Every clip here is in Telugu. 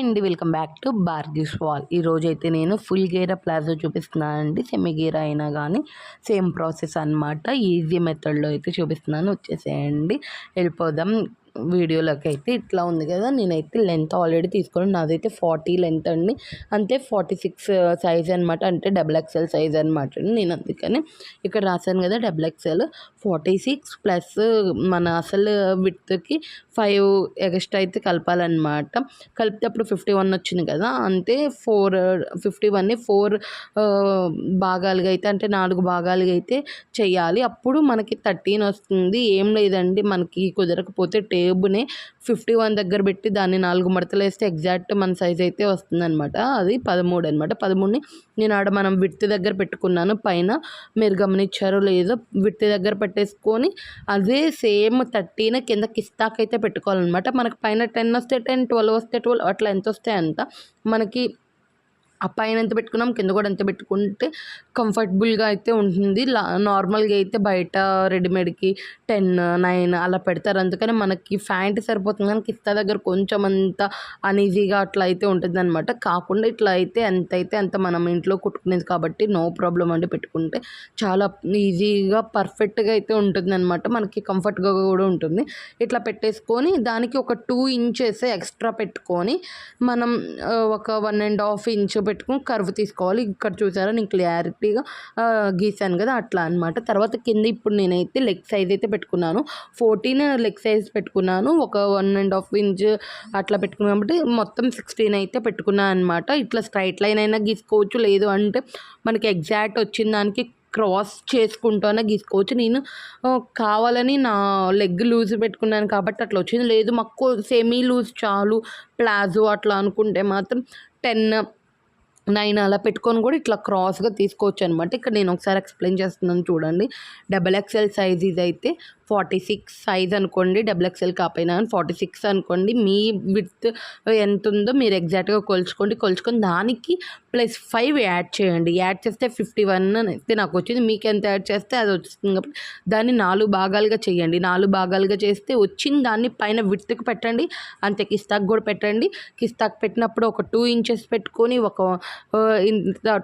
అండి వెల్కమ్ బ్యాక్ టు బార్గీస్ వాల్. ఈరోజైతే నేను ఫుల్ గేరా ప్లాజో చూపిస్తున్నానండి. సెమీ గేరా అయినా కానీ సేమ్ ప్రాసెస్ అనమాట. ఈజీ మెథడ్లో అయితే చూపిస్తున్నాను. వచ్చేసేయండి, వెళ్ళిపోదాం వీడియోలోకి. అయితే ఇట్లా ఉంది కదా, నేనైతే లెంత్ ఆల్రెడీ తీసుకుని, నాదైతే 40 లెంత్ అండి, అంతే 46 సైజ్ అనమాట, అంటే XXL సైజ్ అనమాట. నేను అందుకని ఇక్కడ రాశాను కదా XXL 46 ప్లస్ మన అసలు విడ్త్కి 5 ఎక్స్ట్రా అయితే కలపాలన్నమాట. కలిపితే 51 వచ్చింది కదా, అంతే 4 భాగాలుగా అయితే, అంటే 4 భాగాలుగా అయితే చెయ్యాలి. అప్పుడు మనకి 13 వస్తుంది. ఏం లేదండి, మనకి కుదరకపోతే టేబుల్ని 51 దగ్గర పెట్టి దాన్ని 4 మడతలు వేస్తే ఎగ్జాక్ట్ మన సైజ్ అయితే వస్తుందన్నమాట. అది 13 అనమాట. 13ని నేను ఆడ మనం విడ్త్ దగ్గర పెట్టుకున్నాను. పైన మీరు గమనించారో లేదో, విడ్త్ దగ్గర పెట్టేసుకొని అదే సేమ్ 13 కింద కిస్తాకైతే పెట్టుకోవాలన్నమాట. మనకి పైన 10 వస్తే 10, 12 వస్తే 12, అట్లా ఎంత వస్తే అంత. మనకి ఆ పైన ఎంత పెట్టుకున్నాం, కింద కూడా ఎంత పెట్టుకుంటే కంఫర్టబుల్గా అయితే ఉంటుంది. నార్మల్గా అయితే బయట రెడీమేడ్కి 10, 9 అలా పెడతారు. అందుకని మనకి ప్యాంట్ సరిపోతుంది, కానీ కిస్తా దగ్గర కొంచెం అంత అన్ఈజీగా అట్లా అయితే ఉంటుంది అనమాట. కాకుండా ఇట్లా అయితే ఎంత అయితే అంత మనం ఇంట్లో కుట్టుకునేది కాబట్టి నో ప్రాబ్లం అండి. పెట్టుకుంటే చాలా ఈజీగా పర్ఫెక్ట్గా అయితే ఉంటుంది అనమాట. మనకి కంఫర్ట్గా కూడా ఉంటుంది. ఇట్లా పెట్టేసుకొని దానికి ఒక 2 ఇంచెస్ ఎక్స్ట్రా పెట్టుకొని మనం ఒక 1.5 ఇంచ్ పెట్టుకుని కర్వ్ తీసుకోవాలి. ఇక్కడ చూసారా, నేను క్లారిటీగా గీసాను కదా, అట్లా అనమాట. తర్వాత కింద ఇప్పుడు నేనైతే లెగ్ సైజ్ అయితే పెట్టుకున్నాను. 14 లెగ్ సైజ్ పెట్టుకున్నాను. ఒక 1.5 ఇంచ్ అట్లా పెట్టుకున్నాను కాబట్టి మొత్తం 16 అయితే పెట్టుకున్నాను అనమాట. ఇట్లా స్ట్రైట్ లైన్ అయినా గీసుకోవచ్చు, లేదు అంటే మనకి ఎగ్జాక్ట్ వచ్చిన దానికి క్రాస్ చేసుకుంటూనే గీసుకోవచ్చు. నేను కావాలని నా లెగ్ లూజ్ పెట్టుకున్నాను కాబట్టి అట్లా వచ్చింది. లేదు మాకు సెమీ లూజ్ చాలు ప్లాజో అట్లా అనుకుంటే మాత్రం 10, 9 అలా పెట్టుకొని కూడా ఇట్లా క్రాస్గా తీసుకోవచ్చు అనమాట. ఇక్కడ నేను ఒకసారి ఎక్స్ప్లెయిన్ చేస్తున్నాను చూడండి. XXL సైజ్ ఇదైతే 46 సైజ్ అనుకోండి. XXL కాకపోయినా 46 అనుకోండి. మీ విడ్త్ ఎంత ఉందో మీరు ఎగ్జాక్ట్గా కొలుచుకొని దానికి +5 యాడ్ చేయండి. యాడ్ చేస్తే 51 అయితే నాకు వచ్చింది. మీకు ఎంత యాడ్ చేస్తే అది వస్తుంది కాబట్టి దాన్ని 4 భాగాలుగా చేయండి. 4 భాగాలుగా చేస్తే వచ్చిన దాన్ని పైన విడ్త్కి పెట్టండి, అంతే కిస్తాక్ కూడా పెట్టండి. కిస్తాక్ పెట్టినప్పుడు ఒక 2 ఇంచెస్ పెట్టుకొని, ఒక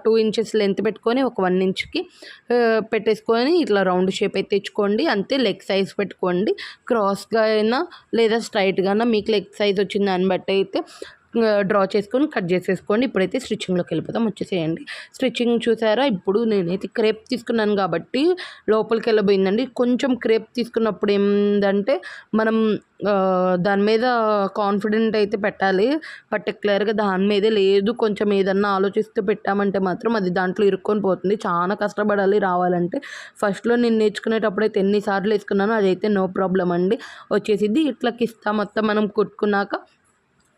2 ఇంచెస్ లెంత్ పెట్టుకొని ఒక 1 ఇంచ్కి పెట్టేసుకొని ఇట్లా రౌండ్ షేప్ అయితే తెచ్చుకోండి. అంతే లెగ్ సైజ్ పెట్టుకోండి. క్రాస్గా అయినా లేదా స్ట్రైట్గా అయినా మీకు లెగ్ సైజ్ వచ్చిన దాన్ని బట్టి అయితే డ్రా చేసుకొని కట్ చేసేసుకోండి. ఇప్పుడైతే స్టిచ్చింగ్లోకి వెళ్ళిపోతాం. వచ్చేసేయండి. స్టిచ్చింగ్ చూసారా, ఇప్పుడు నేనైతే క్రేప్ తీసుకున్నాను కాబట్టి లోపలికి వెళ్ళబోయిందండి. కొంచెం క్రేప్ తీసుకున్నప్పుడు ఏంటంటే మనం దాని మీద కాన్ఫిడెంట్ అయితే పెట్టాలి. పర్టికులర్గా దాని మీదే లేదు, కొంచెం ఏదన్నా ఆలోచిస్తూ పెట్టామంటే మాత్రం అది దాంట్లో ఇరుక్కొని పోతుంది. చాలా కష్టపడాలి రావాలంటే. ఫస్ట్లో నేను నేర్చుకునేటప్పుడు అయితే ఎన్నిసార్లు వేసుకున్నానో అదైతే నో ప్రాబ్లం అండి, వచ్చేసిద్ది. ఇట్లా కిస్తా మొత్తం మనం కుట్టుకున్నాక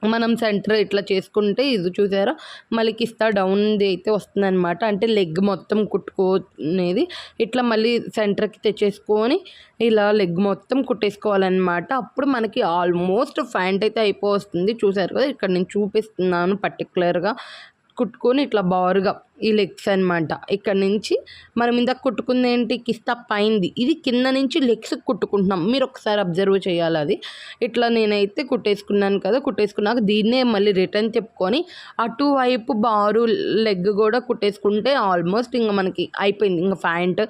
మనం సెంటర్ ఇట్లా చేసుకుంటే ఇది చూసారా, మళ్ళీ కిస్తా డౌన్ది అయితే వస్తుందన్నమాట. అంటే లెగ్ మొత్తం కుట్టుకునేది ఇట్లా మళ్ళీ సెంటర్కి తెచ్చేసుకొని ఇలా లెగ్ మొత్తం కుట్టేసుకోవాలన్నమాట. అప్పుడు మనకి ఆల్మోస్ట్ ప్యాంట్ అయితే అయిపోతుంది. చూసారు కదా, ఇక్కడ నేను చూపిస్తున్నాను పర్టికులర్గా కుట్టుకొని ఇట్లా బారుగా ఈ లెగ్స్ అనమాట. ఇక్కడ నుంచి మనం ఇందాక కుట్టుకుంది ఏంటి, కిస్తా పైంది, ఇది కింద నుంచి లెగ్స్ కుట్టుకుంటున్నాం. మీరు ఒకసారి అబ్జర్వ్ చేయాలి. అది ఇట్లా నేనైతే కుట్టేసుకున్నాను కదా, కుట్టేసుకున్నాక దీన్నే మళ్ళీ రిటర్న్ చెప్పుకొని అటువైపు బారు లెగ్ కూడా కుట్టేసుకుంటే ఆల్మోస్ట్ ఇంకా మనకి అయిపోయింది. ఇంకా ప్యాంట్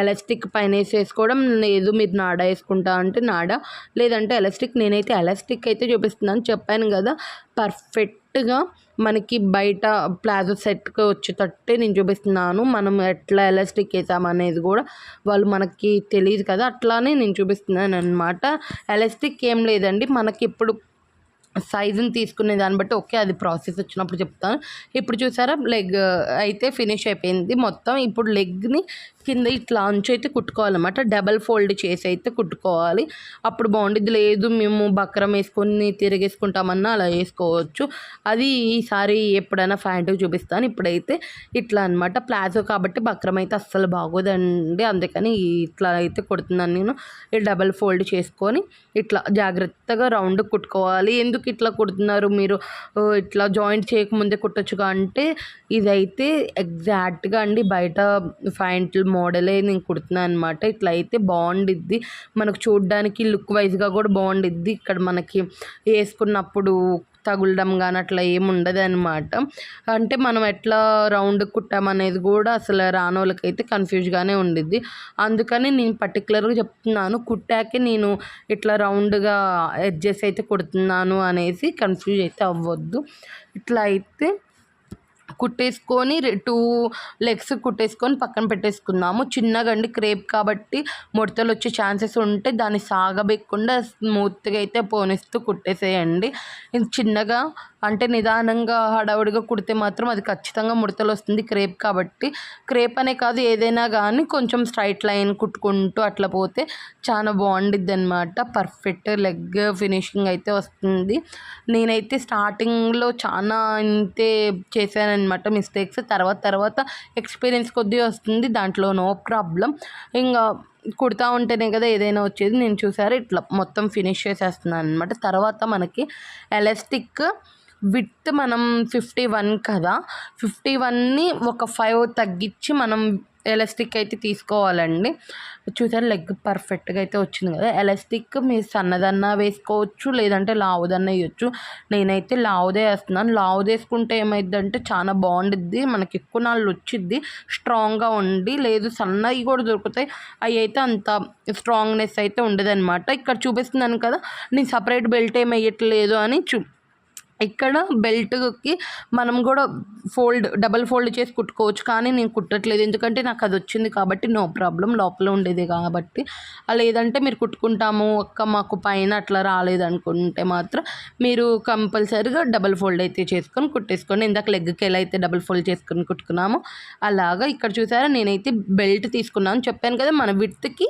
ఎలాస్టిక్ పైన వేసేసుకోవడం, లేదు మీరు నాడా వేసుకుంటా అంటే నాడా, లేదంటే ఎలాస్టిక్. నేనైతే ఎలాస్టిక్ అయితే చూపిస్తున్నాను, చెప్పాను కదా పర్ఫెక్ట్గా మనకి బయట ప్లాజో సెట్కి వచ్చేటట్టే నేను చూపిస్తున్నాను. మనం ఎట్లా ఎలాస్టిక్ వేసామనేది కూడా వాళ్ళు మనకి తెలియదు కదా, అట్లానే నేను చూపిస్తున్నాను అనమాట. ఎలాస్టిక్ ఏం లేదండి, మనకి ఇప్పుడు సైజుని తీసుకునే దాన్ని బట్టి ఓకే, అది ప్రాసెస్ వచ్చినప్పుడు చెప్తాను. ఇప్పుడు చూసారా, లెగ్ అయితే ఫినిష్ అయిపోయింది మొత్తం. ఇప్పుడు లెగ్ని కింద ఇట్లా అంచు అయితే కుట్టుకోవాలన్నమాట. డబల్ ఫోల్డ్ చేసి అయితే కుట్టుకోవాలి, అప్పుడు బాగుంటుంది. లేదు మేము బక్రం వేసుకొని తిరిగేసుకుంటామన్నా అలా వేసుకోవచ్చు. అది ఈసారి ఎప్పుడైనా ప్యాంటుకి చూపిస్తాను. ఇప్పుడైతే ఇట్లా అనమాట. ప్లాజో కాబట్టి బక్రం అయితే అస్సలు బాగోదండి, అందుకని ఇట్లా అయితే కుడుతున్నాను నేను. డబల్ ఫోల్డ్ చేసుకొని ఇట్లా జాగ్రత్తగా రౌండ్ కుట్టుకోవాలి. ఎందుకు ఇట్లా కుడుతున్నారు మీరు, ఇట్లా జాయింట్ చేయకముందే కుట్టొచ్చుగా అంటే ఇదైతే ఎగ్జాక్ట్గా అండి బయట ప్యాంట్లు మోడలే నేను కుడుతున్నాను అనమాట. ఇట్లా అయితే బాగుండిద్ది, మనకు చూడడానికి లుక్ వైజ్గా కూడా బాగుండిద్ది. ఇక్కడ మనకి వేసుకున్నప్పుడు తగులడం కానీ అట్లా ఏమి ఉండదనమాట. అంటే మనం ఎట్లా రౌండ్ కుట్టామనేది కూడా అసలు రానోళ్ళకైతే కన్ఫ్యూజ్గానే ఉండిద్ది. అందుకని నేను పర్టికులర్గా చెప్తున్నాను, కుట్టాకే నేను ఇట్లా రౌండ్గా ఎడ్జెస్ అయితే కుడుతున్నాను అనేసి కన్ఫ్యూజ్ అయితే అవ్వద్దు. ఇట్లా అయితే కుట్టేసుకొని 2 లెగ్స్ కుట్టేసుకొని పక్కన పెట్టేసుకున్నాము. చిన్నగా అండి క్రేప్ కాబట్టి ముడతలు వచ్చే ఛాన్సెస్ ఉంటే దాన్ని సాగబెట్టకుండా స్మూత్గా అయితే పోనిస్తూ కుట్టేసేయండి. ఇది చిన్నగా అంటే నిదానంగా హడావుడిగా కుడితే మాత్రం అది ఖచ్చితంగా ముడతలు వస్తుంది క్రేప్ కాబట్టి. క్రేప్ అనే కాదు, ఏదైనా కానీ కొంచెం స్ట్రైట్ లైన్ కుట్టుకుంటూ అట్లా పోతే చాలా బాగుండిద్ది అనమాట. పర్ఫెక్ట్ లెగ్ ఫినిషింగ్ అయితే వస్తుంది. నేనైతే స్టార్టింగ్లో చాలా ఇంతే చేశానన్నమాట మిస్టేక్స్. తర్వాత ఎక్స్పీరియన్స్ కొద్దీ వస్తుంది, దాంట్లో నో ప్రాబ్లం. ఇంకా కుడతా ఉంటేనే కదా ఏదైనా వచ్చేది. నేను చూసారా ఇట్లా మొత్తం ఫినిష్ చేసేస్తున్నాను అనమాట. తర్వాత మనకి ఎలాస్టిక్ విడ్త్ మనం 51 కదా, 51ని ఒక 5 తగ్గించి మనం ఎలాస్టిక్ అయితే తీసుకోవాలండి. చూసారు లెగ్ పర్ఫెక్ట్గా అయితే వచ్చింది కదా. ఎలాస్టిక్ మీరు సన్నదన్నా వేసుకోవచ్చు, లేదంటే లావుదన్నా వేయచ్చు. నేనైతే లావుదే వేస్తున్నాను. లావుది వేసుకుంటే ఏమైందంటే చాలా బాగుండిద్ది, మనకి ఎక్కువ నాళ్ళు వచ్చిద్ది, స్ట్రాంగ్గా ఉండి. లేదు సన్నవి కూడా దొరుకుతాయి, అవి అయితే అంత స్ట్రాంగ్నెస్ అయితే ఉండదన్నమాట. ఇక్కడ చూపిస్తున్నాను కదా, నేను సపరేట్ బెల్ట్ ఏమి వేయట్లేదు అని ఇక్కడ బెల్ట్కి మనం కూడా డబల్ ఫోల్డ్ చేసి కుట్టుకోవచ్చు, కానీ నేను కుట్టట్లేదు ఎందుకంటే నాకు అది వచ్చింది కాబట్టి నో ప్రాబ్లం, లోపల ఉండేది కాబట్టి. లేదంటే మీరు కుట్టుకుంటాము మాకు పైన అట్లా రాలేదనుకుంటే మాత్రం మీరు కంపల్సరీగా డబల్ ఫోల్డ్ అయితే చేసుకొని కుట్టేసుకోండి. ఇందాక లెగ్కి ఎలా అయితే డబల్ ఫోల్డ్ చేసుకొని కుట్టుకున్నామో అలాగా. ఇక్కడ చూసారా నేనైతే బెల్ట్ తీసుకున్నాను, చెప్పాను కదా మన విడ్త్కి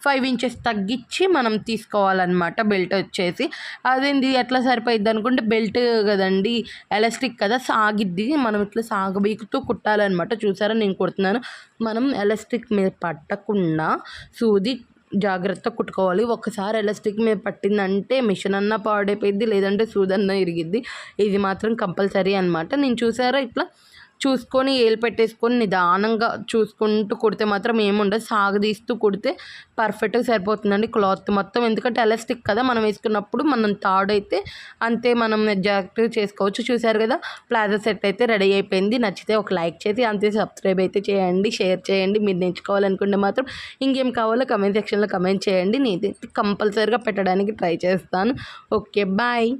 5 ఇంచెస్ తగ్గించి మనం తీసుకోవాలన్నమాట బెల్ట్ వచ్చేసి. అదేంది ఎట్లా సరిపోయిద్ది అనుకుంటే, బెల్ట్ కదండి ఎలాస్టిక్ కదా సాగిద్ది, మనం ఇట్లా సాగబీకుతూ కుట్టాలన్నమాట. చూసారా నేను కుడుతున్నాను. మనం ఎలాస్టిక్ మీద పట్టకుండా సూది జాగ్రత్తగా కుట్టుకోవాలి. ఒకసారి ఎలాస్టిక్ మీద పట్టిందంటే మిషన్ అన్నా పాడైపోయింది, లేదంటే సూదన్నా ఇరిగిద్ది. ఇది మాత్రం కంపల్సరీ అనమాట. నేను చూసారా ఇట్లా చూసుకొని ఏలు పెట్టేసుకొని నిదానంగా చూసుకుంటూ కుడితే మాత్రం ఏముండదు, సాగదీస్తూ కుడితే పర్ఫెక్ట్గా సరిపోతుందండి క్లాత్ మొత్తం. ఎందుకంటే ఎలాస్టిక్ కదా మనం వేసుకున్నప్పుడు మనం తాడైతే అంతే మనం జాగ్రత్తగా చేసుకోవచ్చు. చూసారు కదా ప్లాజో సెట్ అయితే రెడీ అయిపోయింది. నచ్చితే ఒక లైక్ చేసి అంతే సబ్స్క్రైబ్ అయితే చేయండి, షేర్ చేయండి. మీరు నేర్చుకోవాలనుకుంటే మాత్రం ఇంకేం కావాలో కమెంట్ సెక్షన్లో కమెంట్ చేయండి, నేనైతే కంపల్సరీగా పెట్టడానికి ట్రై చేస్తాను. Okay bye.